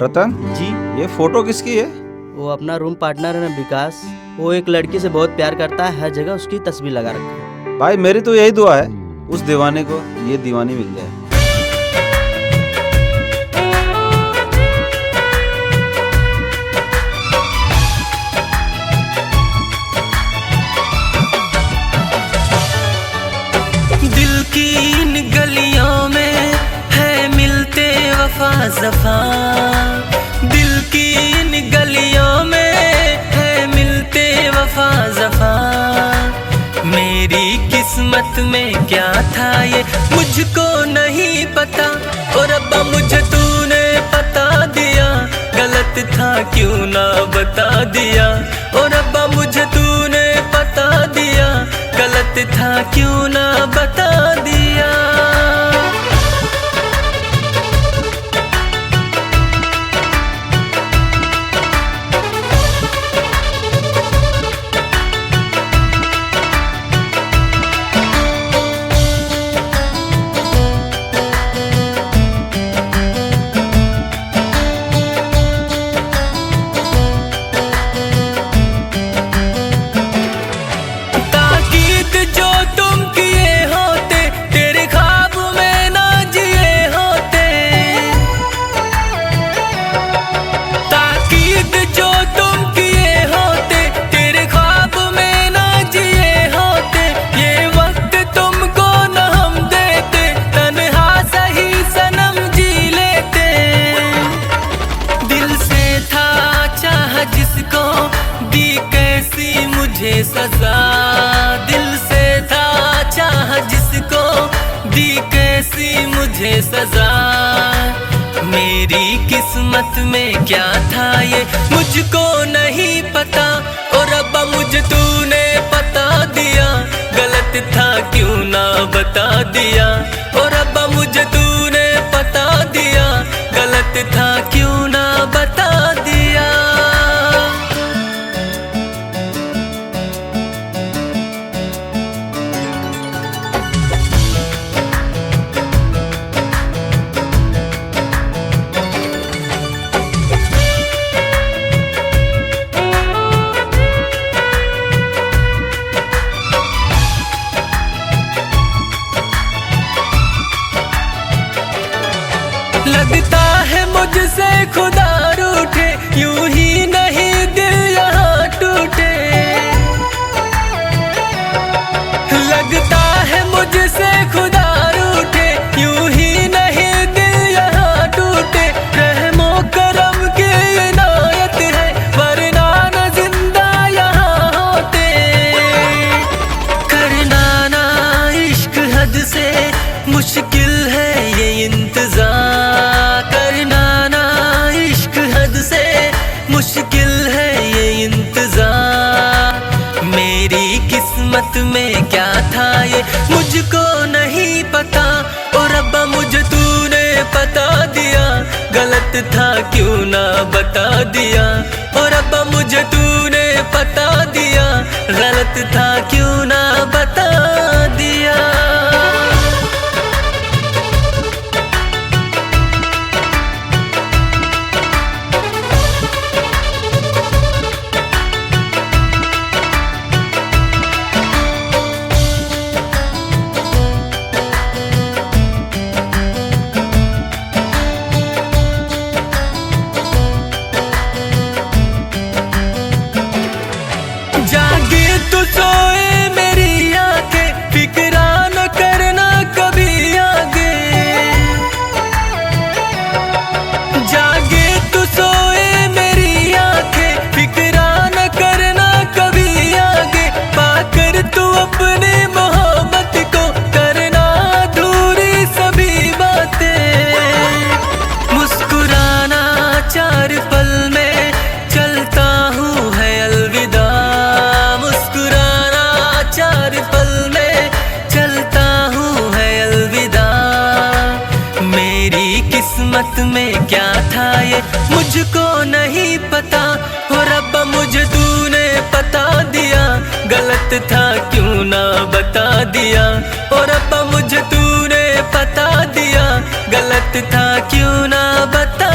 रतन, जी। ये फोटो किसकी है? वो अपना रूम पार्टनर है ना विकास, वो एक लड़की से बहुत प्यार करता है, हर जगह उसकी तस्वीर लगा रखा है। भाई मेरी तो यही दुआ है उस दीवाने को ये दीवानी मिल जाए। दिल की इन गलियों में है मिलते वफा ज़फ़ा, दिल की इन गलियों में है मिलते वफा ज़फ़ा। मेरी किस्मत में क्या था ये मुझको नहीं पता, और रब्बा मुझे तूने बता दिया, गलत था क्यों ना बता दिया, और रब्बा मुझे तूने बता दिया, गलत था क्यों ना बता दिया। मुझे सजा दिल से था चाह जिसको, दी कैसी मुझे सजा। मेरी किस्मत में क्या था ये मुझको नहीं पता, और रब्बा मुझे तूने बता दिया, गलत था क्यों ना बता दिया, और रब्बा मुझे तूने बता दिया, गलत था क्यों ना बता दिया। लगता है मुझसे खुदा रूठे, यूं ही नहीं दिल यहाँ टूटे। लगता है मुझसे खुदा रूठे, यूं ही नहीं दिल यहाँ टूटे। रहमो करम की इनायत है, वरना न जिंदा यहाँ होते। करना ना इश्क हद से मुश्किल है ये इंतजार, करना ना इश्क हद से मुश्किल है ये इंतजार। मेरी किस्मत में क्या था ये मुझको नहीं पता, और रब्बा मुझे तूने बता दिया, गलत था क्यों ना बता दिया, और रब्बा मुझे तूने बता दिया, गलत था क्यों ना बता दिया। जागे तो सोए मेरी आंखें, फिक्रा न करना कभी आगे। जागे तो सोए मेरी आंखें, फिक्रा न करना कभी आगे। पाकर तू अपने मोहब्बत को करना अधूरी सभी बातें। मुस्कुराना चार पल में चलता हूँ है अलविदा, चार पल में चलता हूँ है अलविदा। मेरी किस्मत में क्या था ये मुझको नहीं पता, और रब्बा मुझे तूने बता दिया, गलत था क्यों ना बता दिया, और रब्बा मुझे तूने बता दिया, गलत था क्यों ना बता